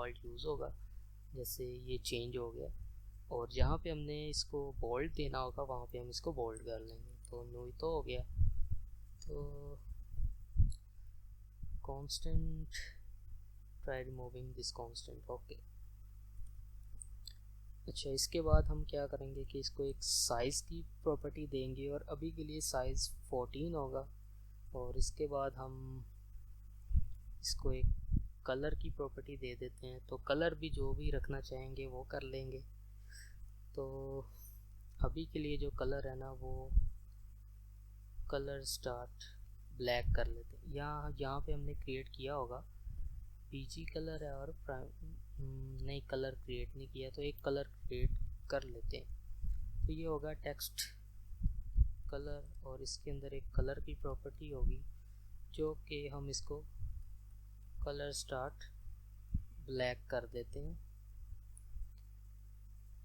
Default use होगा। जैसे ये चेंज हो गया, और जहाँ पे हमने इसको बोल्ड देना होगा वहाँ पे हम इसको बोल्ड कर लेंगे। तो न्यू तो हो गया। तो constant, try removing this constant, okay. अच्छा, इसके बाद हम क्या करेंगे कि इसको एक साइज़ की प्रॉपर्टी देंगे, और अभी के लिए साइज़ 14 होगा। और इसके बाद हम इसको एक कलर की प्रॉपर्टी दे देते हैं। तो कलर भी जो भी रखना चाहेंगे वो कर लेंगे। तो अभी के लिए जो कलर है ना, वो कलर स्टार्ट ब्लैक कर लेते हैं। यहाँ पे हमने क्रिएट किया होगा पीजी कलर है, और नहीं, कलर क्रिएट नहीं किया, तो एक कलर क्रिएट कर लेते हैं। तो ये होगा टेक्स्ट कलर, और इसके अंदर एक कलर की प्रॉपर्टी होगी जो कि हम इसको कलर स्टार्ट ब्लैक कर देते हैं।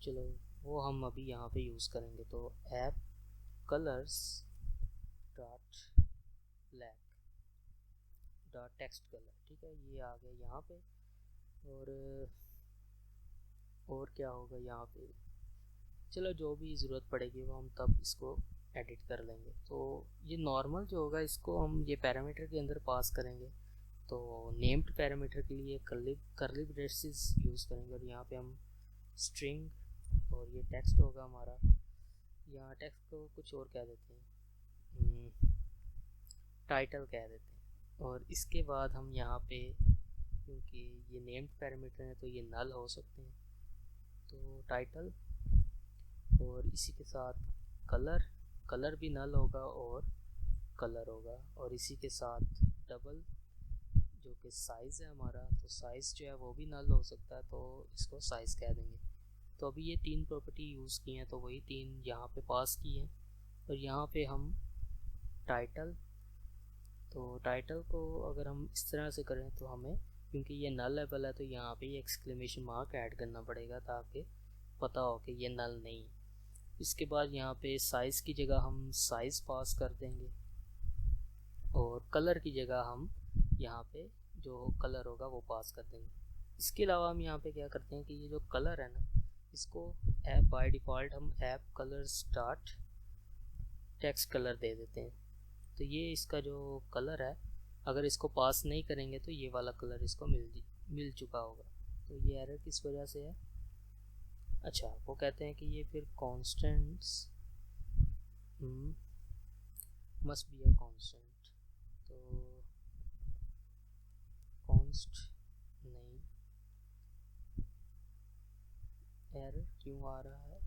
चलो, वो हम अभी यहाँ पे यूज़ करेंगे। तो app colours dot black dot text colour, ठीक है, ये आ गया यहाँ पे। और क्या होगा यहाँ पे, चलो जो भी ज़रूरत पड़ेगी वो हम तब इसको एडिट कर लेंगे। तो ये नॉर्मल जो होगा इसको हम ये पैरामीटर के अंदर पास करेंगे। तो नेम्ड पैरामीटर के लिए कर्ली ब्रेसेस यूज़ करेंगे, और यहाँ पे हम स्ट्रिंग, और ये टेक्स्ट होगा हमारा। यहाँ टेक्स्ट को कुछ और कह देते हैं, टाइटल कह देते हैं। और इसके बाद हम यहाँ पे, क्योंकि ये नेम्ड पैरामीटर है तो ये नल हो सकते हैं, तो टाइटल, और इसी के साथ कलर भी नल होगा और कलर होगा, और इसी के साथ डबल जो कि साइज़ है हमारा, तो साइज़ जो है वो भी नल हो सकता है, तो इसको साइज़ कह देंगे। तो अभी ये 3 प्रॉपर्टी यूज़ की हैं, तो वही 3 यहाँ पे पास की हैं। और यहाँ पे हम टाइटल, तो टाइटल को अगर हम इस तरह से करें तो हमें, क्योंकि ये नल लेवल है, तो यहाँ पे ये एक्सक्लेमेशन मार्क ऐड करना पड़ेगा ताकि पता हो कि ये नल नहीं है। इसके बाद यहाँ पे साइज़ की जगह हम साइज़ पास कर देंगे, और कलर की जगह हम यहाँ पे जो कलर होगा वो पास कर देंगे। इसके अलावा हम यहाँ पे क्या करते हैं कि ये जो कलर है ना, इसको ऐप बाय डिफ़ॉल्ट हम app colour start text colour दे देते हैं। तो ये इसका जो कलर है, अगर इसको पास नहीं करेंगे तो ये वाला कलर इसको मिल चुका होगा। तो ये एरर किस वजह से है? अच्छा, वो कहते हैं कि ये फिर constants must be a constant. तो कॉन्स्ट नहीं, एरर क्यों आ रहा है?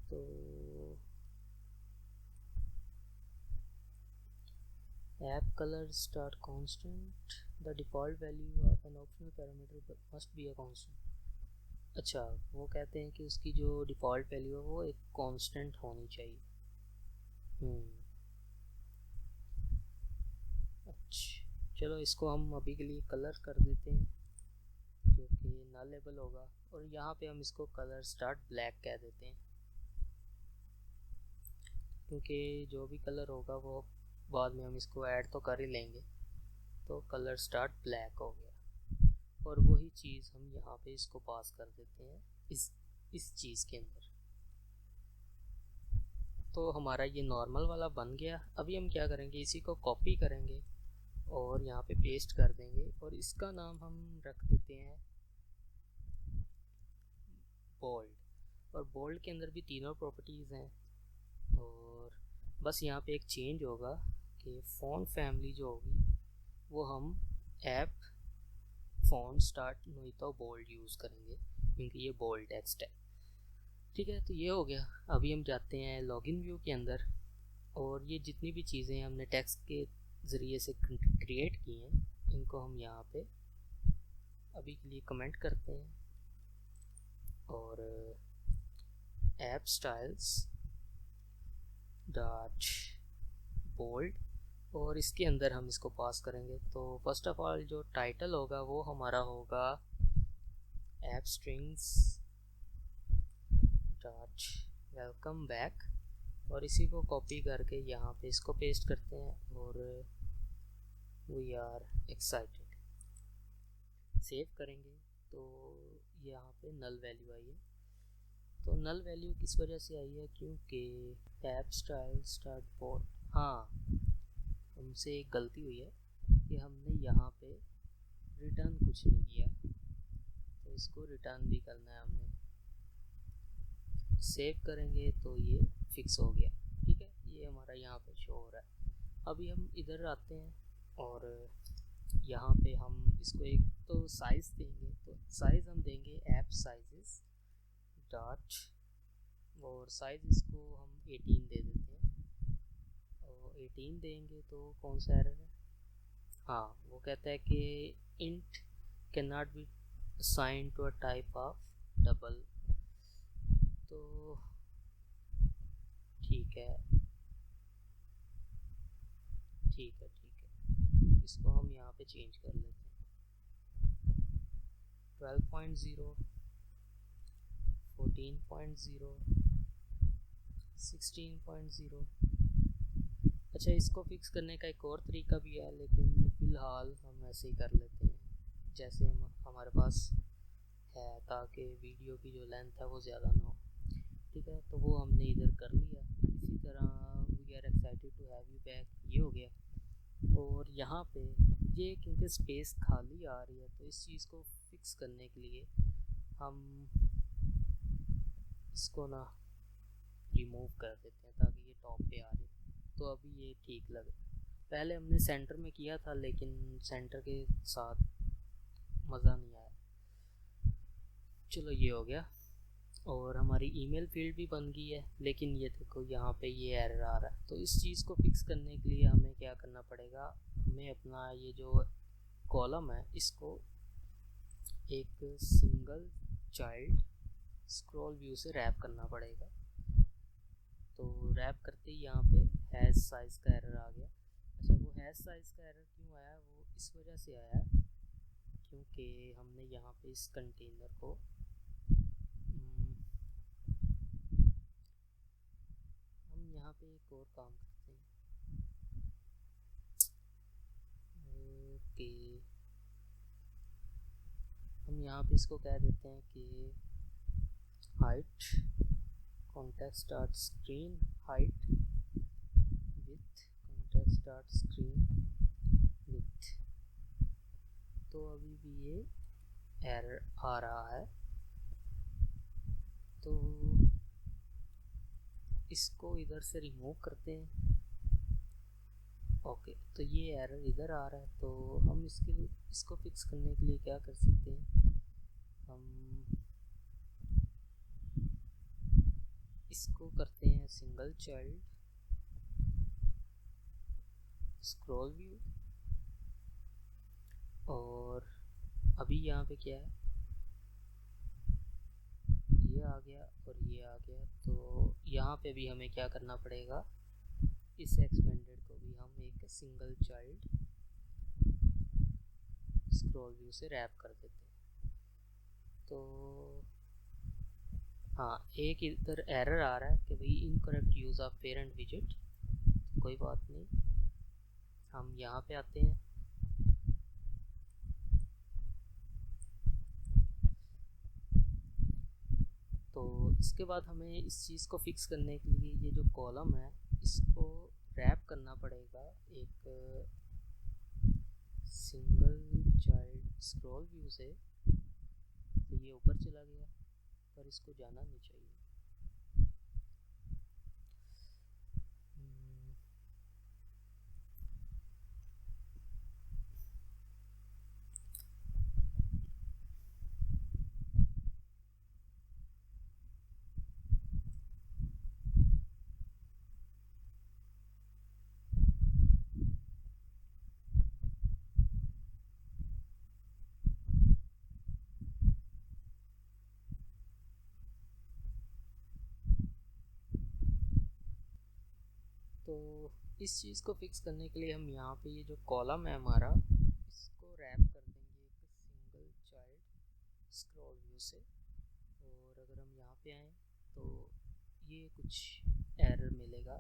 तो app color start constant, the default value of an optional parameter must be a constant। अच्छा, वो कहते हैं कि उसकी जो डिफ़ॉल्ट वैल्यू है वो एक कांस्टेंट होनी चाहिए। अच्छा, चलो इसको हम अभी के लिए कलर कर देते हैं जो कि नल लेबल होगा, और यहाँ पे हम इसको कलर स्टार्ट ब्लैक कह देते हैं, क्योंकि जो भी कलर होगा वो बाद में हम इसको ऐड तो कर ही लेंगे। तो कलर स्टार्ट ब्लैक हो गया, और वही चीज़ हम यहाँ पे इसको पास कर देते हैं इस चीज़ के अंदर। तो हमारा ये नॉर्मल वाला बन गया। अभी हम क्या करेंगे, इसी को कॉपी करेंगे और यहाँ पे पेस्ट कर देंगे, और इसका नाम हम रख देते हैं बोल्ड। और बोल्ड के अंदर भी तीनों प्रॉपर्टीज़ हैं, और बस यहाँ पे एक चेंज होगा कि फ़ॉन्ट फैमिली जो होगी वो हम ऐप फ़ॉन्ट स्टार्ट नहीं तो बोल्ड यूज़ करेंगे, क्योंकि ये बोल्ड टेक्स्ट है। ठीक है, तो ये हो गया। अभी हम जाते हैं लॉगिन व्यू के अंदर, और ये जितनी भी चीज़ें हमने टेक्स्ट के ज़रिए से क्रिएट की हैं इनको हम यहाँ पे अभी के लिए कमेंट करते हैं, और ऐप स्टाइल्स डॉट बोल्ड, और इसके अंदर हम इसको पास करेंगे। तो फर्स्ट ऑफ ऑल जो टाइटल होगा वो हमारा होगा app strings dot welcome back, और इसी को कॉपी करके यहाँ पे इसको पेस्ट करते हैं, और वी आर एक्साइटेड। सेव करेंगे तो यहाँ पे नल वैल्यू आई है। तो नल वैल्यू किस वजह से आई है, क्योंकि ऐप स्टाइल स्टार्ट पोर्ट, हाँ हमसे एक गलती हुई है कि हमने यहाँ पे रिटर्न कुछ नहीं किया, तो इसको रिटर्न भी करना है हमने। सेव करेंगे तो ये फिक्स हो गया, ठीक है, ये हमारा यहाँ पे शो हो रहा है। अभी हम इधर आते हैं और यहाँ पे हम इसको एक तो साइज़ देंगे, तो साइज़ हम देंगे ऐप साइजेस डॉट, और साइज़ इसको हम 18 दे देते हैं। और 18 देंगे तो कौन सा एरर है, हाँ वो कहता है कि int can not be assign to a type of double. तो ठीक है ठीक है ठीक है, इसको हम यहाँ पे चेंज कर लेते हैं। 12.0, 14.0, 16.0। अच्छा, इसको फिक्स करने का एक और तरीका भी है, लेकिन फ़िलहाल हम ऐसे ही कर लेते हैं जैसे हमारे पास है, ताकि वीडियो की जो लेंथ है वो ज़्यादा ना हो। ठीक है, तो वो हमने इधर कर लिया। इसी तरह we are excited to have you back, ये हो गया। और यहाँ पे ये क्योंकि स्पेस खाली आ रही है, तो इस चीज़ को फिक्स करने के लिए हम इसको ना रिमूव कर देते हैं ताकि ये टॉप पे आ जाए। तो अभी ये ठीक लगे। पहले हमने सेंटर में किया था, लेकिन सेंटर के साथ मज़ा नहीं आया। चलो ये हो गया, और हमारी ईमेल फील्ड भी बन गई है। लेकिन ये देखो यहाँ पे ये एरर आ रहा है। तो इस चीज़ को फिक्स करने के लिए हमें क्या करना पड़ेगा, हमें अपना ये जो कॉलम है इसको एक सिंगल चाइल्ड स्क्रॉल व्यू से रैप करना पड़ेगा। तो रैप करते ही यहाँ पे हैश साइज़ का एरर आ गया। अच्छा, वो हैश साइज़ का एरर क्यों आया, वो इस वजह से आया क्योंकि हमने यहाँ पे इस कंटेनर को हम यहाँ पे एक और काम करते हैं। ओके, हम यहाँ पे इसको कह देते हैं कि height context dot screen height with context dot screen with. तो अभी भी ये एरर आ रहा है, तो इसको इधर से रिमूव करते हैं। ओके, तो ये एरर इधर आ रहा है, तो हम इसके लिए इसको फिक्स करने के लिए क्या कर सकते हैं, हम इसको करते हैं सिंगल चाइल्ड स्क्रॉल व्यू। और अभी यहाँ पे क्या है, ये आ गया और ये आ गया। तो यहाँ पे भी हमें क्या करना पड़ेगा, इस एक्सपेंडेड को भी हम एक सिंगल चाइल्ड स्क्रॉल व्यू से रैप कर देते हैं। तो हाँ, एक इधर एरर आ रहा है कि भाई इनकरेक्ट यूज़ ऑफ पेरेंट विजेट। कोई बात नहीं, हम यहाँ पे आते हैं। तो इसके बाद हमें इस चीज़ को फिक्स करने के लिए ये जो कॉलम है इसको रैप करना पड़ेगा एक सिंगल चाइल्ड स्क्रॉल व्यू से। तो ये ऊपर चला गया, पर इसको जाना नहीं चाहिए। तो इस चीज़ को फिक्स करने के लिए हम यहाँ पे ये जो कॉलम है हमारा, इसको रैप कर देंगे एक सिंगल चाइल्ड स्क्रॉल व्यू से। और अगर हम यहाँ पे आएँ तो ये कुछ एरर मिलेगा,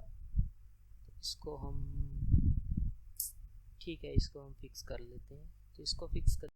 तो इसको हम ठीक है, इसको हम फिक्स कर लेते हैं। तो इसको फिक्स कर